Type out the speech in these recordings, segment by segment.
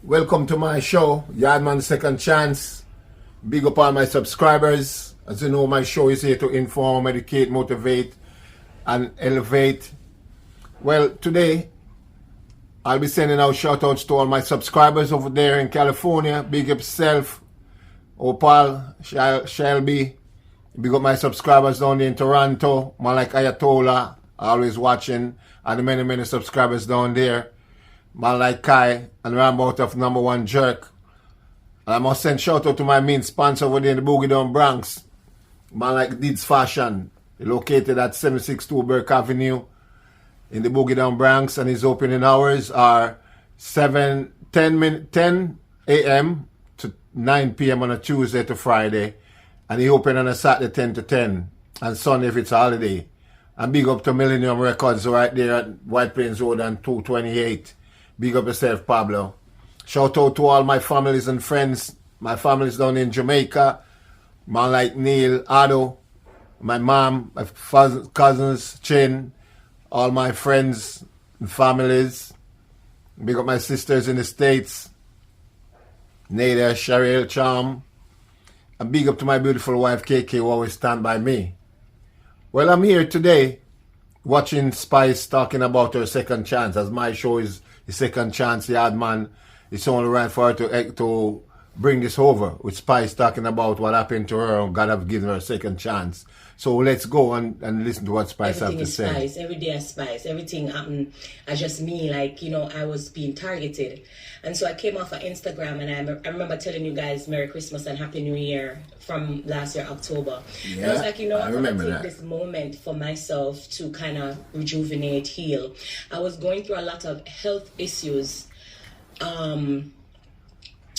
Welcome to my show, Yardman Second Chance. Big up all my subscribers. As you know, my show is here to inform, educate, motivate, and elevate. Well, today, I'll be sending out shout outs to all my subscribers over there in California. Big up self, Opal, Shelby. Big up my subscribers down there in Toronto. Man like Ayatollah, always watching. And the many subscribers down there. Man like Kai and Rambout of Number One Jerk. And I must send shout out to my main sponsor over there in the Boogie Down Bronx. Man like Deeds Fashion. Located at 762 Burke Avenue in the Boogie Down Bronx. And his opening hours are 10 a.m. to 9 p.m. on a Tuesday to Friday. And he open on a Saturday 10 to 10. And Sunday if it's a holiday. And big up to Millennium Records right there at White Plains Road and 228. Big up yourself, Pablo. Shout out to all my families and friends. My family's down in Jamaica. Man like Neil, Ado, my mom, my cousins, Chin, all my friends and families. Big up my sisters in the States. Nada, Cheryl, Charm. And big up to my beautiful wife, KK, who always stand by me. Well, I'm here today watching Spice talking about her second chance. As my show is the second chance, Yardman, it's only right for her to bring this over with Spice talking about what happened to her and God have given her a second chance. So let's go and listen to what Spice Everything has to say. Spice. Every day is Spice. Everything happened as just me, like, I was being targeted. And so I came off of Instagram and I remember telling you guys Merry Christmas and Happy New Year from last year, October. Yeah, and I was like, I'm going to take this moment for myself to kind of rejuvenate, heal. I was going through a lot of health issues.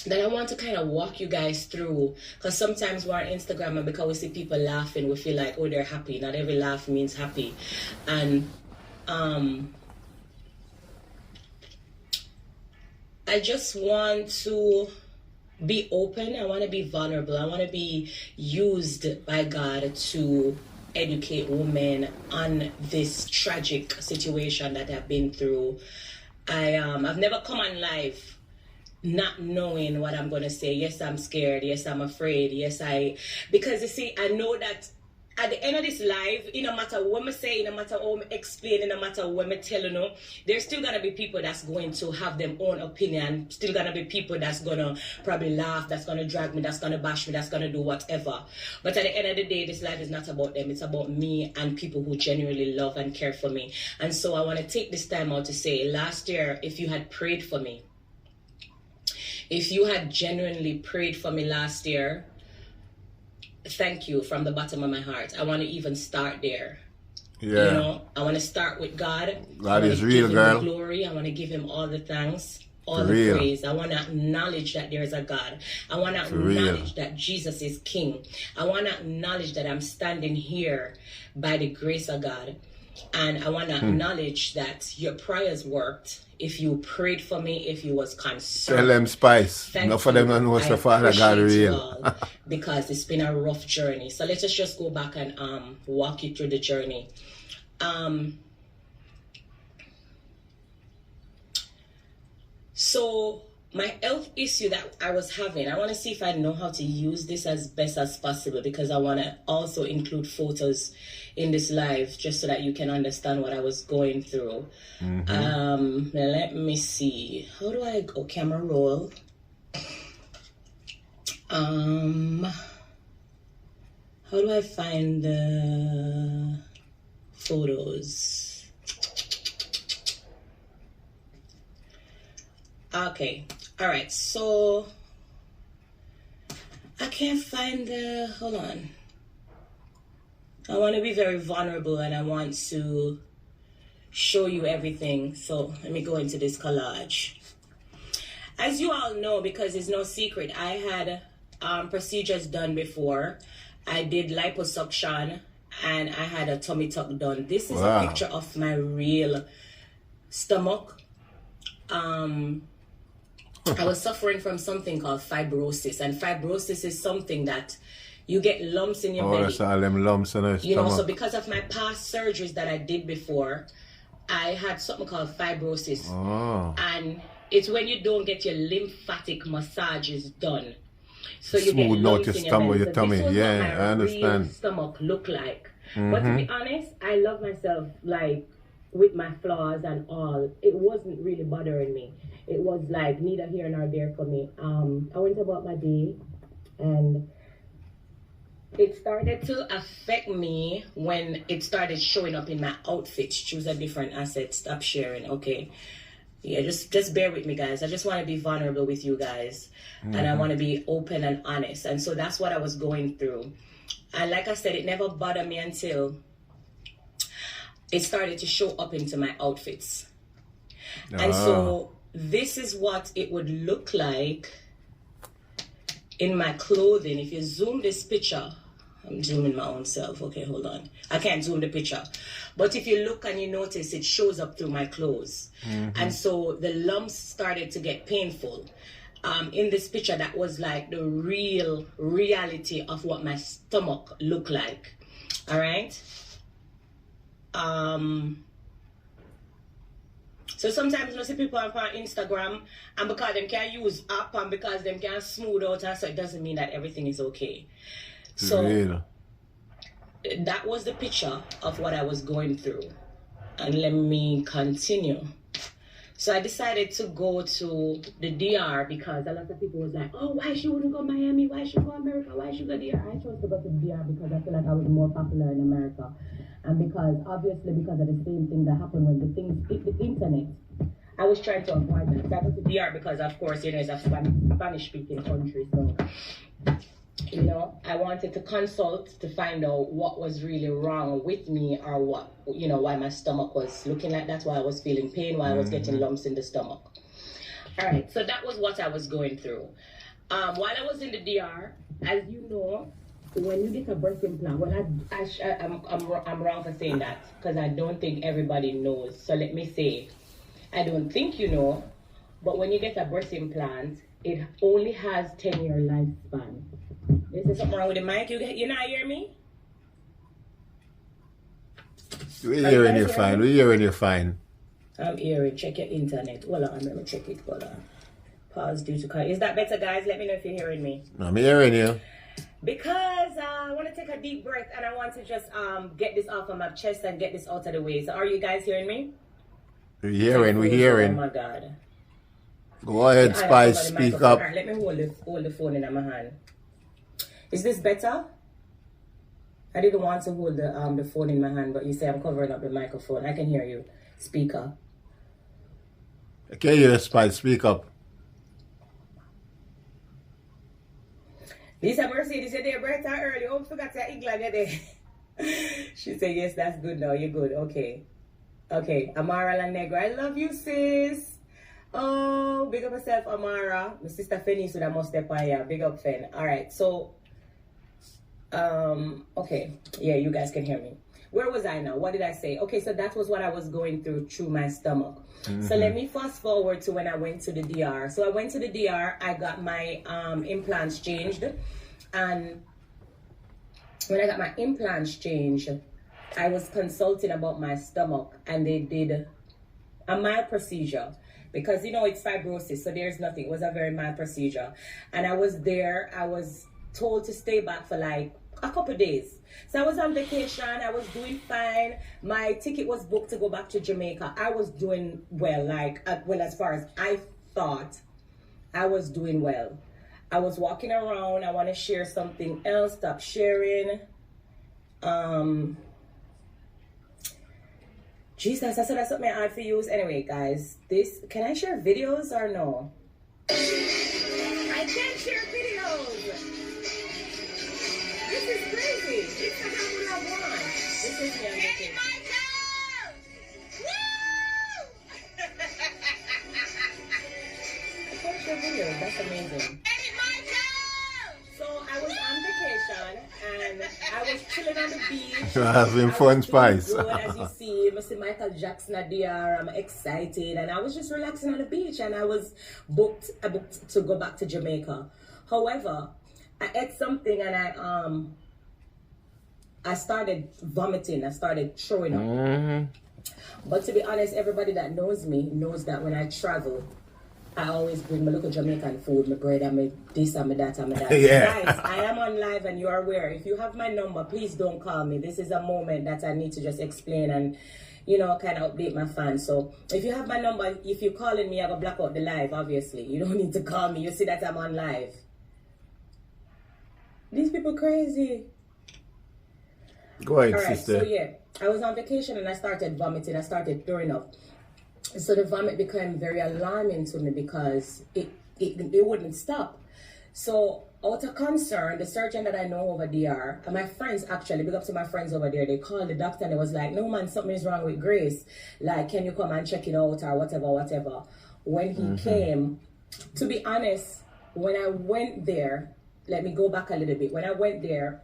That I want to kind of walk you guys through, because sometimes we're on Instagram and because we see people laughing, we feel like, oh, they're happy. Not every laugh means happy. And I just want to be open. I want to be vulnerable. I want to be used by God to educate women on this tragic situation that I've been through. I've never come on live not knowing what I'm going to say. Yes, I'm scared. Yes, I'm afraid. Because you see, I know that at the end of this live, no matter what I say, no matter how I explain, no matter what I tell you, there's still going to be people that's going to have their own opinion. Still going to be people that's going to probably laugh, that's going to drag me, that's going to bash me, that's going to do whatever. But at the end of the day, this life is not about them. It's about me and people who genuinely love and care for me. And so I want to take this time out to say, last year, if you had prayed for me, if you had genuinely prayed for me last year, thank you from the bottom of my heart. I want to even start there. Yeah. I want to start with God. God is real, girl. I want to give him the glory. I want to give him all the thanks, all the praise. I want to acknowledge that there is a God. I want to acknowledge that Jesus is King. I want to acknowledge that I'm standing here by the grace of God. And I want to acknowledge that your prayers worked. If you prayed for me, if you was concerned. Tell them Spice. Enough of them don't know the Father God real. Because it's been a rough journey. So let's just go back and walk you through the journey. So my health issue that I was having, I want to see if I know how to use this as best as possible, because I want to also include photos in this live just so that you can understand what I was going through. Let me see. How do I go? Camera roll. How do I find the photos? Okay. All right, so I can't find the, hold on. I want to be very vulnerable and I want to show you everything. So let me go into this collage. As you all know, because it's no secret, I had procedures done before. I did liposuction and I had a tummy tuck done. This is a picture of my real stomach. I was suffering from something called fibrosis, and fibrosis is something that you get lumps in your belly. That's all them lumps in your stomach. So because of my past surgeries that I did before, I had something called fibrosis. And It's when you don't get your lymphatic massages done. So you get Smooth out lumps your in your stomach, belly. your So tummy. this was Yeah, what I my understand. real stomach looked like. But to be honest, I love myself, like, with my flaws and all. It wasn't really bothering me. It was like neither here nor there for me. I went about my day, and it started to affect me when it started showing up in my outfits. Choose a different asset. Stop sharing, okay? Yeah, just bear with me, guys. I just want to be vulnerable with you guys, and I want to be open and honest. And so that's what I was going through. And like I said, it never bothered me until it started to show up into my outfits. And so this is what it would look like in my clothing. If you zoom this picture, I'm zooming my own self. Okay, hold on. I can't zoom the picture. But if you look and you notice, it shows up through my clothes. And so the lumps started to get painful. In this picture, that was like the real reality of what my stomach looked like. All right. So sometimes you see people on Instagram, and because them can use app and because them can smooth out, so it doesn't mean that everything is okay. So that was the picture of what I was going through. And let me continue. So I decided to go to the DR because a lot of people was like, oh, why she wouldn't go Miami? Why she go America? Why she go DR? I chose to go to the DR because I feel like I was more popular in America. And because, obviously, because of the same thing that happened when the things hit the internet. I was trying to avoid that. So I went to DR because, of course, you know, it's a Spanish-speaking country. So, you know, I wanted to consult to find out what was really wrong with me, or what, you know, why my stomach was looking like that, why I was feeling pain, why I was getting lumps in the stomach. All right, so that was what I was going through. While I was in the DR, as you know, when you get a breast implant, well, I'm wrong for saying that because I don't think everybody knows. So let me say, I don't think you know, but when you get a breast implant, it only has 10-year lifespan. Is there something wrong with the mic? You not hear me? We're hearing you fine. We're hearing you fine. I'm hearing. Check your internet. Hold on, let me check it. Hold on. Pause due to call. Is that better, guys? Let me know if you're hearing me. I'm hearing you. Because I want to take a deep breath and I want to just get this off of my chest and get this out of the way. So are you guys hearing me? We're hearing. Oh my God. Go ahead, Spice, speak up. Right, let me hold the phone in my hand. Is this better? I didn't want to hold the phone in my hand, but you say I'm covering up the microphone. I can hear you. Speaker. I can hear you, Spice, speak up. Lisa Mercedes said they're bright and early. Oh, forgot to England there. She said, yes, that's good now. You're good. Okay. Okay. Amara La Negra. I love you, sis. Oh, big up myself, Amara. My sister Fenny so that must step on here. Big up, Fen. All right. So, okay. Yeah, you guys can hear me. Where was I now? What did I say? Okay, so that was what I was going through my stomach. So let me fast forward to when I went to the DR. So I went to the DR. I got my implants changed. And when I got my implants changed, I was consulting about my stomach. And they did a mild procedure. Because, you know, it's fibrosis, so there's nothing. It was a very mild procedure. And I was there. I was told to stay back for like a couple of days. So I was on vacation. I was doing fine. My ticket was booked to go back to Jamaica. I was doing well, like, well, as far as I thought, I was doing well. I was walking around. I want to share something else. Stop sharing. Jesus, I said that's something I had for use. Anyway, guys, can I share videos or no? I can't share videos. This is crazy. It's not what I want. This is me. Eddie Michael! Woo! I can't share videos. That's amazing. Eddie Michael! So I was on vacation and I was chilling on the beach. You're having fun, Spice. Good, as you see, I see Michael Jackson there. I'm excited, and I was just relaxing on the beach. And I booked to go back to Jamaica. However, I ate something and I started vomiting. I started throwing up. But to be honest, everybody that knows me knows that when I travel, I always bring my local Jamaican food, my bread and my this and my that and my that. Yeah. Guys, I am on live and you are aware. If you have my number, please don't call me. This is a moment that I need to just explain and, kind of update my fans. So if you have my number, if you're calling me, I will block out the live, obviously. You don't need to call me. You see that I'm on live. These people crazy. Go ahead, All right, sister. so yeah, I was on vacation and I started vomiting. I started throwing up. So the vomit became very alarming to me because it wouldn't stop. So out of concern, the surgeon that I know over there, and my friends actually, big up to my friends over there, they called the doctor and it was like, no man, something is wrong with Grace. Like, can you come and check it out or whatever. When he came, to be honest, when I went there, let me go back a little bit. When I went there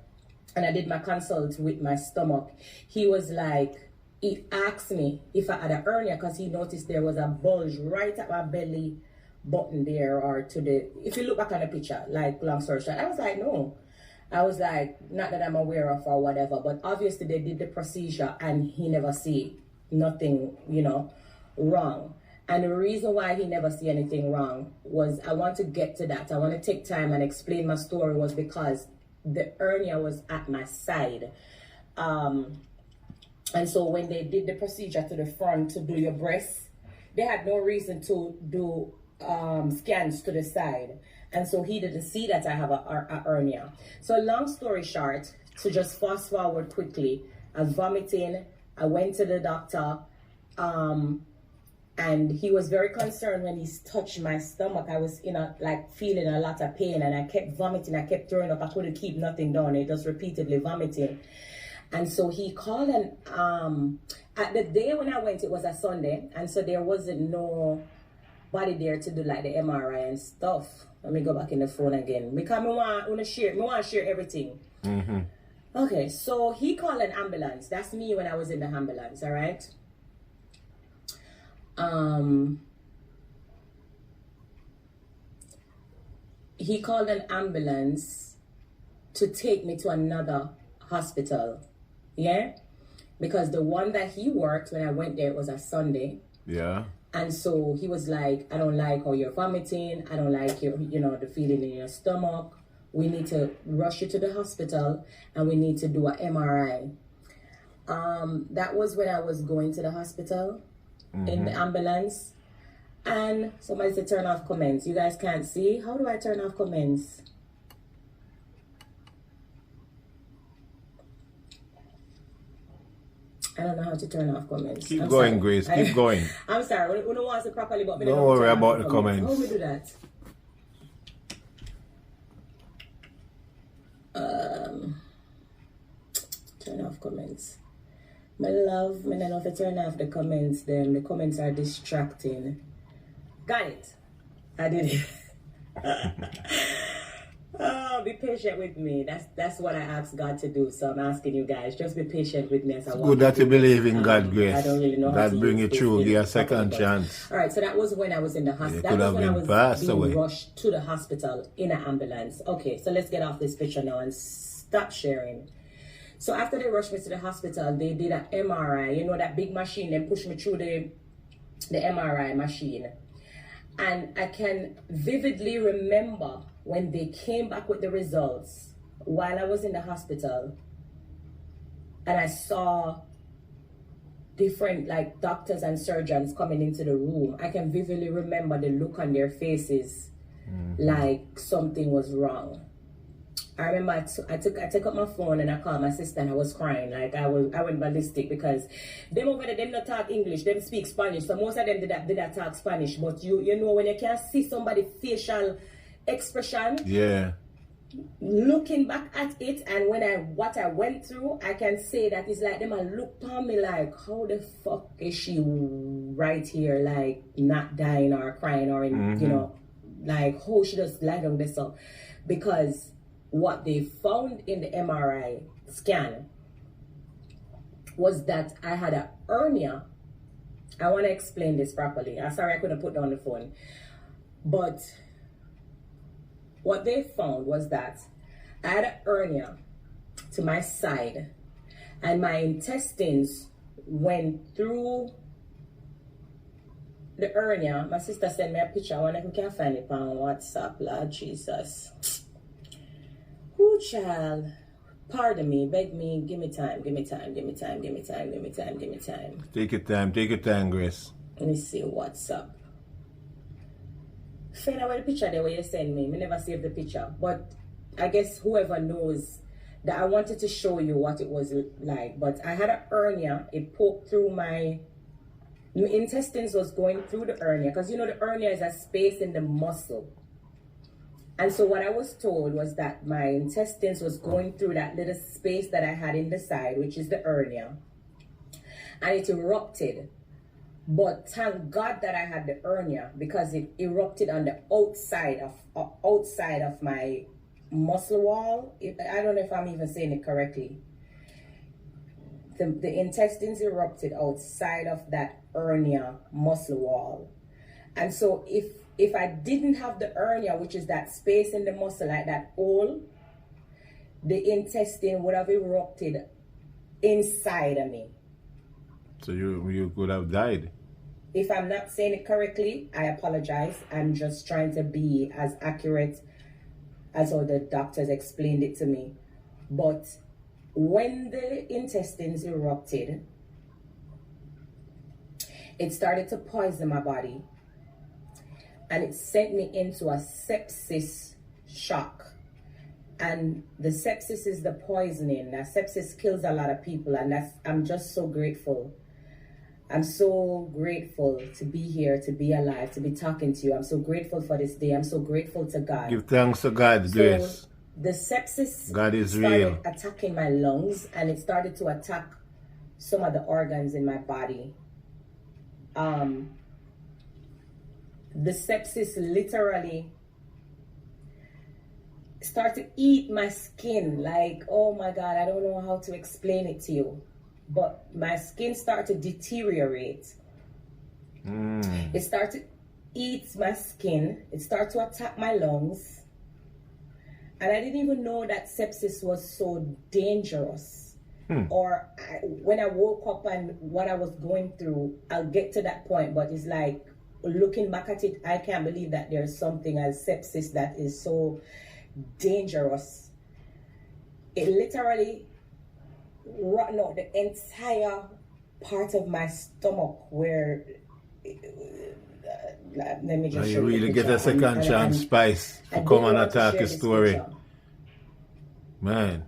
and I did my consult with my stomach, he was like, he asked me if I had a hernia because he noticed there was a bulge right at my belly button there, or to the, if you look back on the picture, like long story short, I was like, no. I was like, not that I'm aware of or whatever, but obviously they did the procedure and he never see nothing, wrong. And the reason why he never see anything wrong was, I want to get to that. I want to take time and explain my story, was because the hernia was at my side. And so when they did the procedure to the front to do your breasts, they had no reason to do scans to the side. And so he didn't see that I have a hernia. So long story short, to just fast forward quickly, I was vomiting. I went to the doctor. And he was very concerned when he touched my stomach. I was feeling a lot of pain and I kept vomiting. I kept throwing up. I couldn't keep nothing down. It just repeatedly vomiting. And so he called and at the day when I went, it was a Sunday. And so there wasn't nobody there to do like the MRI and stuff. Let me go back in the phone again. Because I want to share everything. Mm-hmm. Okay, so he called an ambulance. That's me when I was in the ambulance, all right? He called an ambulance to take me to another hospital. Yeah, because the one that he worked when I went there, it was a Sunday. Yeah. And so he was like, I don't like how you're vomiting. I don't like your, the feeling in your stomach. We need to rush you to the hospital and we need to do an MRI. That was when I was going to the hospital in the ambulance. And somebody said turn off comments. You guys can't see. How do I turn off comments? I don't know how to turn off comments. Keep going, Grace. Keep going. I'm sorry. We don't want to properly, but don't worry about the comments. How do we do that? Turn off comments. My love, I don't know if I turn off the comments. Then the comments are distracting. Got it. I did it. Oh, be patient with me. That's what I asked God to do. So I'm asking you guys, just be patient with me as I walk. Good that you believe in God, Grace. I don't really know that bring you through. Give you a second chance. All right, so that was when I was in the hospital. That was when I was being rushed to the hospital in an ambulance. Okay, so let's get off this picture now and stop sharing. So after they rushed me to the hospital, they did an MRI. That big machine. They pushed me through the MRI machine. And I can vividly remember when they came back with the results while I was in the hospital, and I saw different doctors and surgeons coming into the room. I can vividly remember the look on their faces, like something was wrong. I remember I took up my phone and I called my sister and I was crying. I went ballistic because them over there, them not talk English, them speak Spanish. So most of them did that talk Spanish. But you know when you can see somebody's facial expression, yeah, looking back at it, and what I went through, I can say that it's like them a look on me like, how the fuck is she right here, like not dying or crying or how she just lie down this up. Because what they found in the MRI scan was that I had a hernia. I want to explain this properly. I'm sorry I couldn't put down the phone. But what they found was that I had a hernia to my side and my intestines went through the hernia, my sister sent me a picture. I wonder if we can find it on WhatsApp, Lord Jesus. Who child? Pardon me, beg me, give me time, give me time, give me time, give me time, give me time, give me time. Take your time, Grace. Let me see WhatsApp. Find out the picture there where you send me. Me never saved the picture. But I guess whoever knows that I wanted to show you what it was like. But I had a hernia. It poked through my intestines was going through the hernia. Because you know the hernia is a space in the muscle. And so what I was told was that my intestines was going through that little space that I had in the side, which is the hernia. And it erupted. But thank God that I had the hernia because it erupted on the outside of my muscle wall. I don't know if I'm even saying it correctly. The intestines erupted outside of that hernia muscle wall. And so if I didn't have the hernia, which is that space in the muscle, like that hole, the intestine would have erupted inside of me. So you could have died. If I'm not saying it correctly, I apologize. I'm just trying to be as accurate as how the doctors explained it to me. But when the intestines erupted, it started to poison my body. And it sent me into a sepsis shock. And the sepsis is the poisoning. That sepsis kills a lot of people. And I'm just so grateful. I'm so grateful to be here, to be alive, to be talking to you. I'm so grateful for this day. I'm so grateful to God. Give thanks to God, Grace. The sepsis God is started real. attacking my lungs, and it started to attack some of the organs in my body. The sepsis literally started to eat my skin. Like, oh my God, I don't know how to explain it to you. But my skin started to deteriorate. It started to eat my skin. It started to attack my lungs. And I didn't even know that sepsis was so dangerous. Or when I woke up and what I was going through, I'll get to that point. But it's like, looking back at it, I can't believe that there's something as sepsis that is so dangerous. It literally rotten out the entire part of my stomach where let me just you really get a second chance, Spice, to come and attack the story. Man.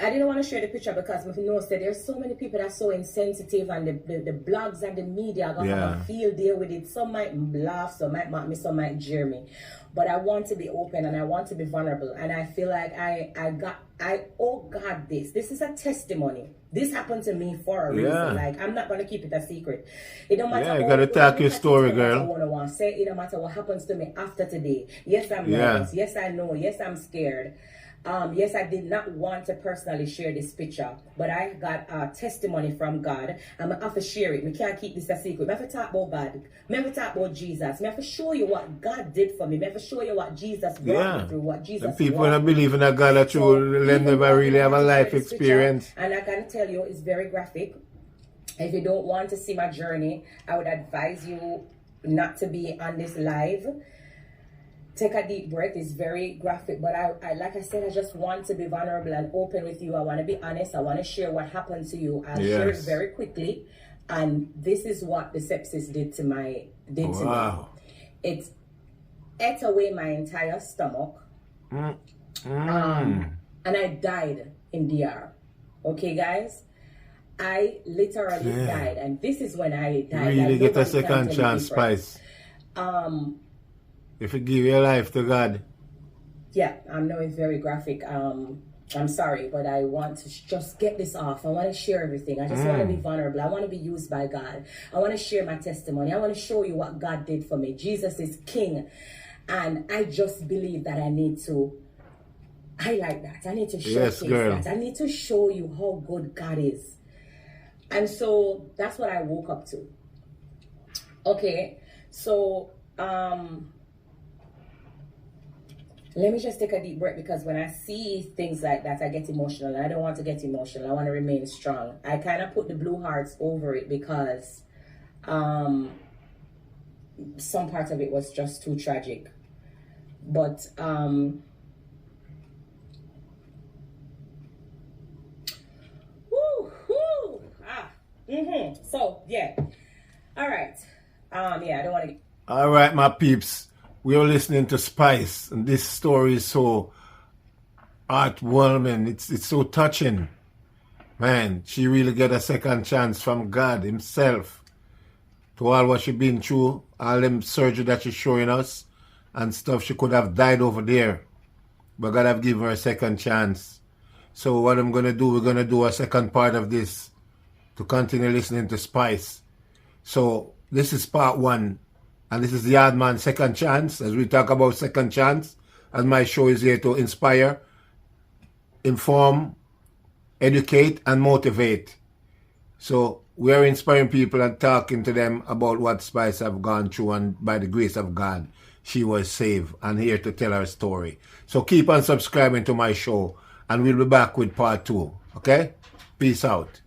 I didn't want to share the picture because I know that there's so many people that are so insensitive, and the blogs and the media are going to have a field day with it. Some might laugh, some might mock me, some might jeer me. But I want to be open and I want to be vulnerable. And I feel like I owe God this. This is a testimony. This happened to me for a reason. Like, I'm not going to keep it a secret. It don't matter. You got to talk your story, girl. I want to say it don't matter what happens to me after today. Yes, I'm nervous. Yes, I know. Yes, I'm scared. Yes, I did not want to personally share this picture, but I got a testimony from God. I'm going to have to share it. We can't keep this a secret. I have to talk about God. I have to talk about Jesus. I have to show you what God did for me. I have to show you what Jesus brought me through, what Jesus and people that believe in a God that you never really have a life experience. And I can tell you, it's very graphic. If you don't want to see my journey, I would advise you not to be on this live. Take a deep breath. It's very graphic, but I like I said, I just want to be vulnerable and open with you. I want to be honest. I want to share what happened to you. I'll share it very quickly. And this is what the sepsis did to me. It ate away my entire stomach. And I died in DR. Okay, guys? I literally died. And this is when I died. Really get a second chance, Spice. If you give your life to God. Yeah, I know it's very graphic. I'm sorry, but I want to just get this off. I want to share everything. I just want to be vulnerable. I want to be used by God. I want to share my testimony. I want to show you what God did for me. Jesus is King. And I just believe that I need to highlight that. I need to showcase that. I need to show you how good God is. And so that's what I woke up to. Okay, so let me just take a deep breath, because when I see things like that, I get emotional. And I don't want to get emotional. I want to remain strong. I kind of put the blue hearts over it because Some part of it was just too tragic. But so yeah. All right. Yeah, I don't want to. All right, my peeps. We are listening to Spice, and this story is so heartwarming. It's so touching. Man, she really get a second chance from God himself. To all what she been through, all them surgery that she's showing us, and stuff, she could have died over there. But God have given her a second chance. So what I'm going to do, we're going to do a second part of this to continue listening to Spice. So this is part 1. And this is the Yardman Second Chance, as we talk about second chance. And my show is here to inspire, inform, educate, and motivate. So we are inspiring people and talking to them about what Spice have gone through, and by the grace of God, she was saved and here to tell her story. So keep on subscribing to my show, and we'll be back with part 2. Okay? Peace out.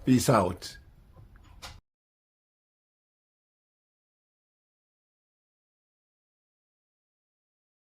Peace out.